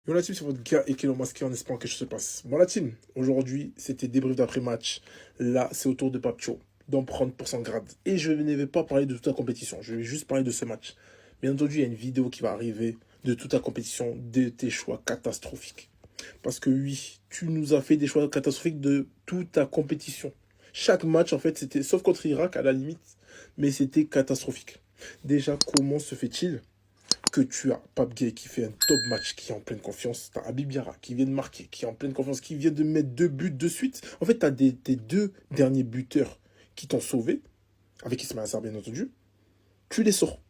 Yo la team, c'est votre gars Ekelo Masqué en espérant que quelque chose se passe. Bon la team, aujourd'hui c'était débrief d'après-match. Là c'est au tour de Papcho d'en prendre pour son grade. Et je ne vais pas parler de toute la compétition, je vais juste parler de ce match. Bien entendu, il y a une vidéo qui va arriver de toute la compétition, de tes choix catastrophiques. Parce que oui, tu nous as fait des choix catastrophiques de toute ta compétition. Chaque match en fait c'était, sauf contre Irak à la limite, mais c'était catastrophique. Déjà, comment se fait-il que tu as Pape Gueye qui fait un top match, qui est en pleine confiance, tu as Habib Diarra qui vient de marquer, qui est en pleine confiance, qui vient de mettre 2 buts de suite. En fait, tu as tes 2 derniers buteurs qui t'ont sauvé, avec Ismaël Sarr bien entendu, tu les sors.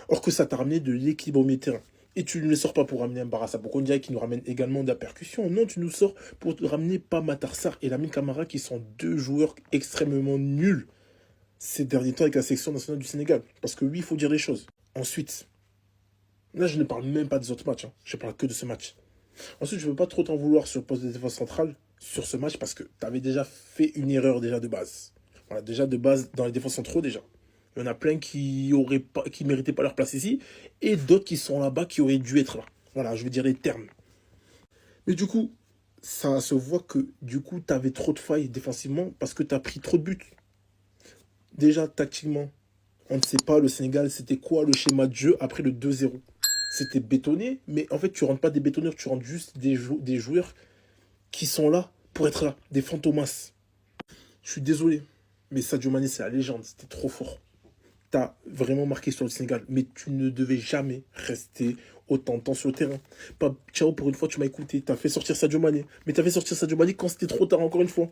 Or que ça t'a ramené de l'équilibre au milieu de terrain. Et tu ne les sors pas pour ramener un Barassa Bokondia qui nous ramène également de la percussion. Non, tu nous sors pour te ramener pas Matar Sarr et Lamine Camara qui sont 2 joueurs extrêmement nuls ces derniers temps avec la sélection nationale du Sénégal. Parce que oui, il faut dire les choses. Ensuite, là, je ne parle même pas des autres matchs. Je parle que de ce match. Ensuite, je ne veux pas trop t'en vouloir sur le poste de défense centrale sur ce match parce que tu avais déjà fait une erreur déjà de base. Voilà, déjà de base dans les défenses centraux déjà. Il y en a plein qui méritaient pas leur place ici et d'autres qui sont là-bas qui auraient dû être là. Voilà, je veux dire les termes. Mais du coup, ça se voit que du coup, tu avais trop de failles défensivement parce que tu as pris trop de buts. Déjà, tactiquement, on ne sait pas le Sénégal, c'était quoi le schéma de jeu après le 2-0. C'était bétonné, mais en fait, tu rentres pas des bétonneurs, tu rentres juste des joueurs qui sont là pour être là, des fantomas. Je suis désolé, mais Sadio Mané, c'est la légende, c'était trop fort. T'as vraiment marqué sur le Sénégal, mais tu ne devais jamais rester autant de temps sur le terrain. Pas, ciao, pour une fois, tu m'as écouté, t'as fait sortir Sadio Mané, mais t'as fait sortir Sadio Mané quand c'était trop tard, encore une fois.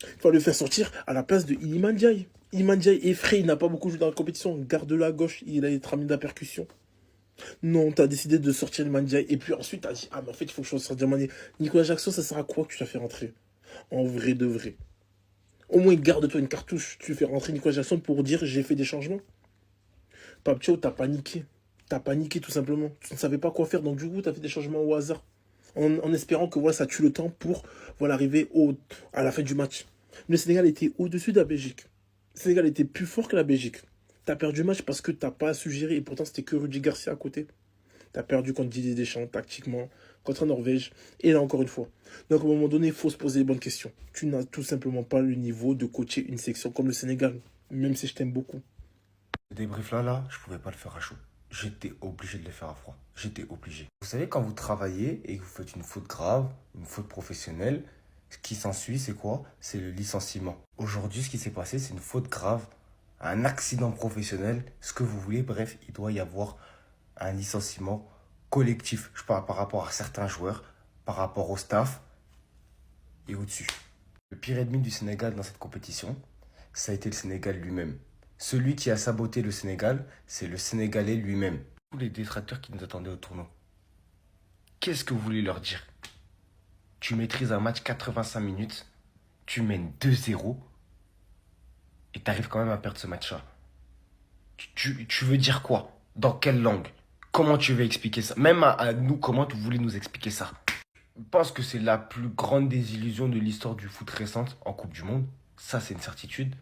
Il fallait le faire sortir à la place de Iliman Ndiaye. Iliman Ndiaye est frais, il n'a pas beaucoup joué dans la compétition. Garde-le à gauche, il a été ramené de la percussion. Non, t'as décidé de sortir Iliman Ndiaye. Et puis ensuite, t'as dit, ah, mais en fait, il faut que je sorte Diamane. Nicolas Jackson, ça sert à quoi que tu l'as fait rentrer? En vrai de vrai. Au moins, garde-toi une cartouche. Tu fais rentrer Nicolas Jackson pour dire, j'ai fait des changements. Papcho, t'as paniqué. T'as paniqué tout simplement. Tu ne savais pas quoi faire, donc du coup, t'as fait des changements au hasard. En espérant que voilà, ça tue le temps pour voilà, arriver à la fin du match. Le Sénégal était au-dessus de la Belgique. Le Sénégal était plus fort que la Belgique. T'as perdu le match parce que t'as pas su gérer et pourtant c'était que Rudy Garcia à côté. T'as perdu contre Didier Deschamps tactiquement, contre la Norvège, et là encore une fois. Donc à un moment donné, il faut se poser les bonnes questions. Tu n'as tout simplement pas le niveau de coacher une section comme le Sénégal, même si je t'aime beaucoup. Ce débrief-là, je pouvais pas le faire à chaud. J'étais obligé de le faire à froid. J'étais obligé. Vous savez, quand vous travaillez et que vous faites une faute grave, une faute professionnelle, ce qui s'ensuit, c'est quoi? C'est le licenciement. Aujourd'hui, ce qui s'est passé, c'est une faute grave, un accident professionnel, ce que vous voulez. Bref, il doit y avoir un licenciement collectif. Je parle par rapport à certains joueurs, par rapport au staff et au-dessus. Le pire ennemi du Sénégal dans cette compétition, ça a été le Sénégal lui-même. Celui qui a saboté le Sénégal, c'est le Sénégalais lui-même. Tous les détracteurs qui nous attendaient au tournoi. Qu'est-ce que vous voulez leur dire? Tu maîtrises un match 85 minutes, tu mènes 2-0 et tu arrives quand même à perdre ce match-là. Tu veux dire quoi? Dans quelle langue? Comment tu veux expliquer ça? Même à nous, comment vous voulez nous expliquer ça? Je pense que c'est la plus grande désillusion de l'histoire du foot récente en Coupe du Monde. Ça, c'est une certitude.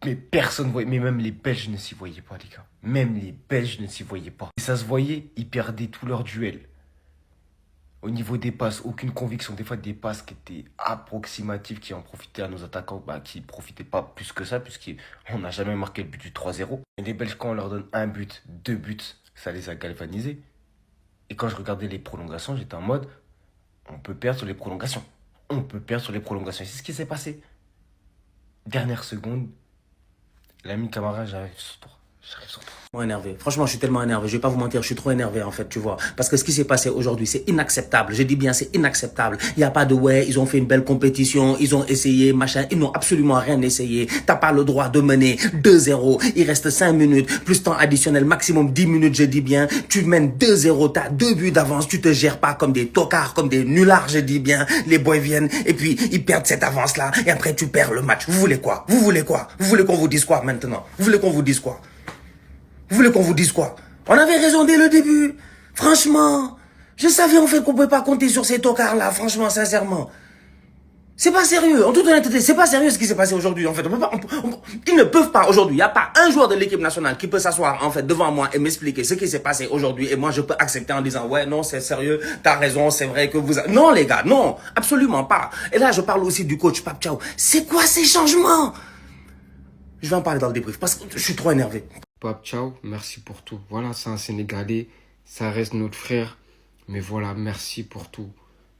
Mais personne voyait, mais même les Belges ne s'y voyaient pas, les gars. Même les Belges ne s'y voyaient pas. Et ça se voyait, ils perdaient tous leurs duels. Au niveau des passes, aucune conviction. Des fois, des passes qui étaient approximatives, qui en profitaient à nos attaquants, qui ne profitaient pas plus que ça, puisqu'on n'a jamais marqué le but du 3-0. Et les Belges, quand on leur donne 1 but, 2 buts, ça les a galvanisés. Et quand je regardais les prolongations, j'étais en mode, on peut perdre sur les prolongations. On peut perdre sur les prolongations. Et c'est ce qui s'est passé. Dernière seconde, Lamine Camara, j'arrive sur toi. J'arrive sur toi. Énervé. Franchement, je suis tellement énervé. Je vais pas vous mentir, je suis trop énervé en fait, tu vois. Parce que ce qui s'est passé aujourd'hui, c'est inacceptable. Je dis bien, c'est inacceptable. Il y a pas de ouais, ils ont fait une belle compétition, ils ont essayé, machin. Ils n'ont absolument rien essayé. T'as pas le droit de mener 2-0. Il reste 5 minutes, plus temps additionnel, maximum 10 minutes, je dis bien. Tu mènes 2-0, t'as 2 buts d'avance. Tu te gères pas comme des tocards, comme des nullards, je dis bien. Les boys viennent et puis ils perdent cette avance-là. Et après, tu perds le match. Vous voulez quoi? Vous voulez quoi? Vous voulez qu'on vous dise quoi maintenant? Vous voulez qu'on vous dise quoi? Vous voulez qu'on vous dise quoi? On avait raison dès le début. Franchement, je savais en fait qu'on ne pouvait pas compter sur ces tocards-là, franchement, sincèrement. C'est pas sérieux, en toute honnêteté, c'est pas sérieux ce qui s'est passé aujourd'hui, en fait. Ils ne peuvent pas aujourd'hui. Il n'y a pas un joueur de l'équipe nationale qui peut s'asseoir, en fait, devant moi et m'expliquer ce qui s'est passé aujourd'hui. Et moi, je peux accepter en disant, ouais, non, c'est sérieux, t'as raison, c'est vrai que vous... Non, les gars, non, absolument pas. Et là, je parle aussi du coach Pape Thiaw. C'est quoi ces changements? Je vais en parler dans le débrief parce que je suis trop énervé. Pape Thiaw, merci pour tout. Voilà, c'est un Sénégalais, ça reste notre frère. Mais voilà, merci pour tout.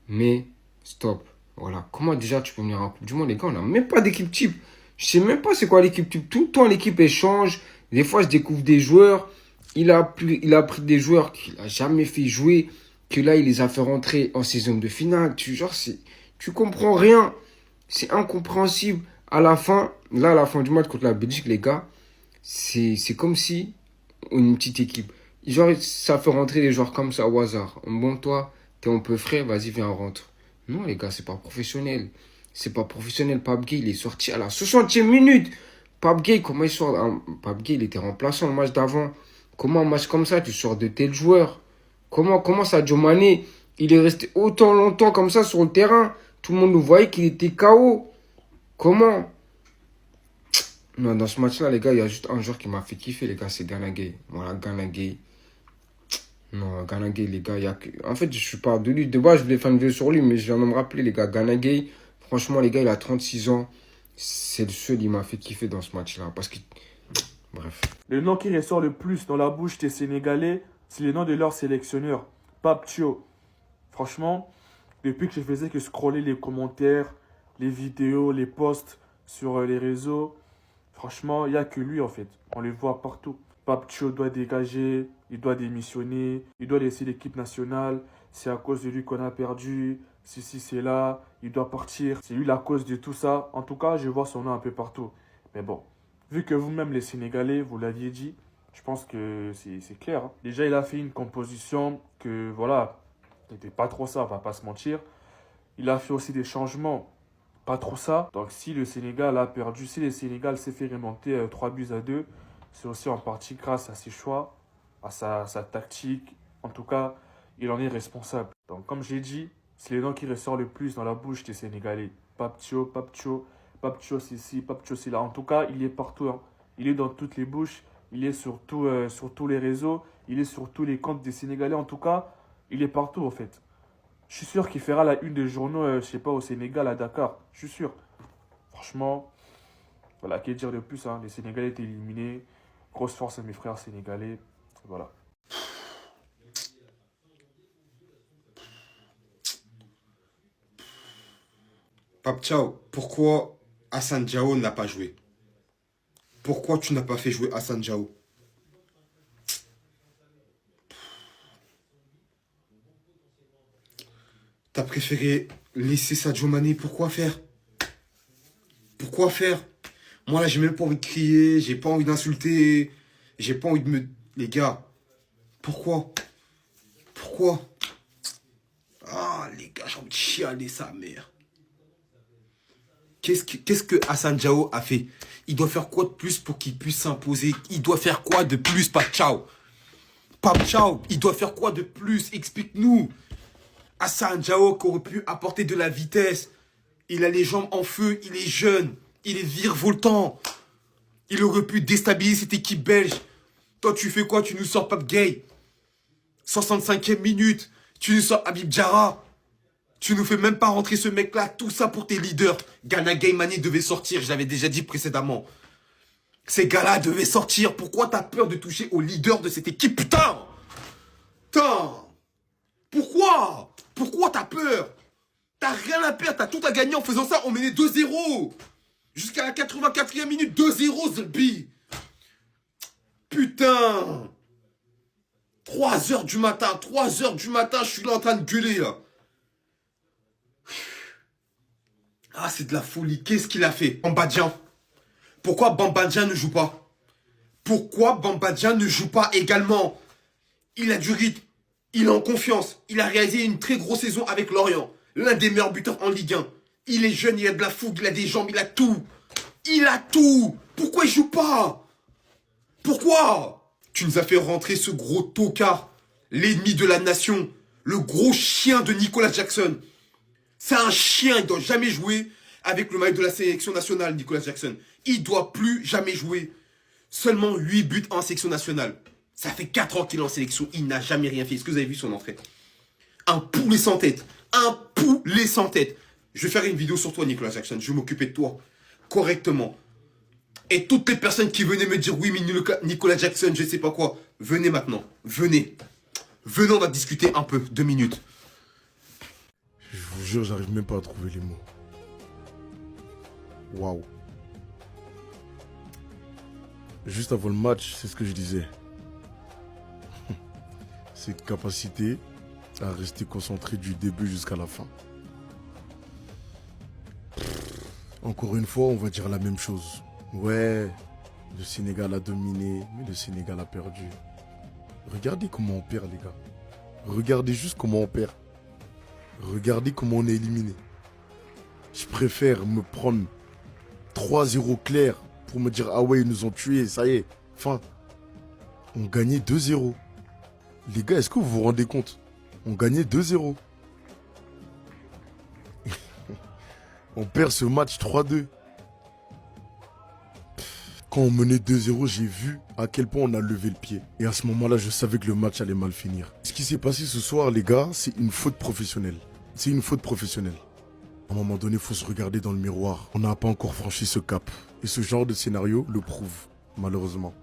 Mais, stop. Voilà, comment déjà tu peux venir en Coupe du Monde, les gars? On n'a même pas d'équipe type. Je sais même pas c'est quoi l'équipe type. Tout le temps, l'équipe échange. Des fois, je découvre des joueurs. Il a pris des joueurs qu'il a jamais fait jouer. Que là, il les a fait rentrer en saison de finale. Tu comprends rien. C'est incompréhensible. À la fin du match contre la Belgique, les gars, c'est comme si une petite équipe. Genre, ça fait rentrer des joueurs comme ça au hasard. Bon, toi, t'es un peu frais, vas-y, viens, rentre. Non, les gars, c'est pas professionnel. C'est pas professionnel. Pape Gueye, il est sorti à la 60e minute. Pape Gueye, comment il sort? Pape Gueye, il était remplaçant le match d'avant. Comment un match comme ça, tu sors de tel joueur? Comment Sadio Mané, il est resté autant longtemps comme ça sur le terrain? Tout le monde nous voyait qu'il était KO. Comment? Non, dans ce match-là, les gars, il y a juste un joueur qui m'a fait kiffer, les gars, c'est Gana Gueye. Voilà, Gana Gueye. Non, Gana Gueye, les gars, en fait, je suis pas de lui. De base, je voulais faire une vidéo sur lui, mais je viens de me rappeler, les gars. Gana Gueye, franchement, les gars, il a 36 ans. C'est le seul qui m'a fait kiffer dans ce match-là. Parce que... Bref. Le nom qui ressort le plus dans la bouche des Sénégalais, c'est le nom de leur sélectionneur, Pape Thiaw. Franchement, depuis que je faisais que scroller les commentaires, les vidéos, les posts sur les réseaux, franchement, il n'y a que lui en fait. On le voit partout. Pape Thiaw doit dégager, il doit démissionner, il doit laisser l'équipe nationale. C'est à cause de lui qu'on a perdu. Si, c'est là, il doit partir. C'est lui la cause de tout ça. En tout cas, je vois son nom un peu partout. Mais bon, vu que vous-même les Sénégalais, vous l'aviez dit, je pense que c'est clair. Hein. Déjà, il a fait une composition que, voilà, n'était pas trop ça, on va pas se mentir. Il a fait aussi des changements, pas trop ça. Donc, si le Sénégal a perdu, si le Sénégal s'est fait remonter 3-2, c'est aussi en partie grâce à ses choix, à sa tactique. En tout cas, il en est responsable. Donc, comme j'ai dit, c'est le nom qui ressort le plus dans la bouche des Sénégalais. Pape Thiaw, Pape Thiaw, Pape Thiaw c'est ici, Pape Thiaw c'est là. En tout cas, il est partout. Hein. Il est dans toutes les bouches. Il est sur tous les réseaux. Il est sur tous les comptes des Sénégalais. En tout cas, il est partout en fait. Je suis sûr qu'il fera la une des journaux, je sais pas, au Sénégal, à Dakar. Je suis sûr. Franchement, voilà, qu'est dire de plus, hein. Les Sénégalais étaient éliminés. Grosse force à mes frères sénégalais. Voilà. Pape Thiaw, pourquoi Hassan Diao n'a pas joué? Pourquoi tu n'as pas fait jouer Hassan Diao? T'as préféré laisser Sadio Mané. Pourquoi faire? Pourquoi faire? Moi là, j'ai même pas envie de crier, j'ai pas envie d'insulter, j'ai pas envie de me... Les gars, pourquoi? Pourquoi? Ah, les gars, j'ai envie de chialer sa mère. Qu'est-ce que Hassan Diao a fait? Il doit faire quoi de plus pour qu'il puisse s'imposer? Il doit faire quoi de plus, Pape Thiaw? Pape Thiaw, il doit faire quoi de plus? Explique-nous. Hassan Diao qui aurait pu apporter de la vitesse. Il a les jambes en feu, il est jeune, il est virevoltant. Il aurait pu déstabiliser cette équipe belge. Toi, tu fais quoi? Tu nous sors Pape Gueye. 65e minute, tu nous sors Habib Diarra. Tu nous fais même pas rentrer ce mec-là, tout ça pour tes leaders. Gana Gueye Mané devait sortir, je l'avais déjà dit précédemment. Ces gars-là devaient sortir. Pourquoi t'as peur de toucher au leader de cette équipe? Putain! Putain! Pourquoi? Pourquoi t'as peur? T'as rien à perdre, t'as tout à gagner en faisant ça. On menait 2-0. Jusqu'à la 84e minute, 2-0, Zolby. Putain! 3h du matin, je suis là en train de gueuler, là. Ah, c'est de la folie. Qu'est-ce qu'il a fait? Bambadjan. Pourquoi Bambadjan ne joue pas? Pourquoi Bambadjan ne joue pas également? Il a du rythme. Il est en confiance. Il a réalisé une très grosse saison avec Lorient. L'un des meilleurs buteurs en Ligue 1. Il est jeune, il a de la fougue, il a des jambes, il a tout. Il a tout. Pourquoi il joue pas? Pourquoi? Tu nous as fait rentrer ce gros tocard. L'ennemi de la nation. Le gros chien de Nicolas Jackson. C'est un chien, il doit jamais jouer avec le maillot de la sélection nationale, Nicolas Jackson. Il doit plus jamais jouer. Seulement 8 buts en sélection nationale. Ça fait 4 ans qu'il est en sélection, il n'a jamais rien fait. Est-ce que vous avez vu son entrée? Un poulet sans tête. Un poulet sans tête. Je vais faire une vidéo sur toi, Nicolas Jackson. Je vais m'occuper de toi correctement. Et toutes les personnes qui venaient me dire, oui, mais Nicolas Jackson, je sais pas quoi. Venez maintenant. Venez. Venez, on va discuter un peu. 2 minutes. Je vous jure, j'arrive même pas à trouver les mots. Waouh. Juste avant le match, c'est ce que je disais. Cette capacité à rester concentré du début jusqu'à la fin. Encore une fois, on va dire la même chose. Ouais, le Sénégal a dominé, mais le Sénégal a perdu. Regardez comment on perd, les gars. Regardez juste comment on perd. Regardez comment on est éliminé. Je préfère me prendre 3-0 clair pour me dire, ah ouais, ils nous ont tués, ça y est. Enfin, on gagnait 2-0. Les gars, est-ce que vous vous rendez compte? On gagnait 2-0. On perd ce match 3-2. Quand on menait 2-0, j'ai vu à quel point on a levé le pied. Et à ce moment-là, je savais que le match allait mal finir. Ce qui s'est passé ce soir, les gars, c'est une faute professionnelle. C'est une faute professionnelle. À un moment donné, il faut se regarder dans le miroir. On n'a pas encore franchi ce cap. Et ce genre de scénario le prouve, malheureusement.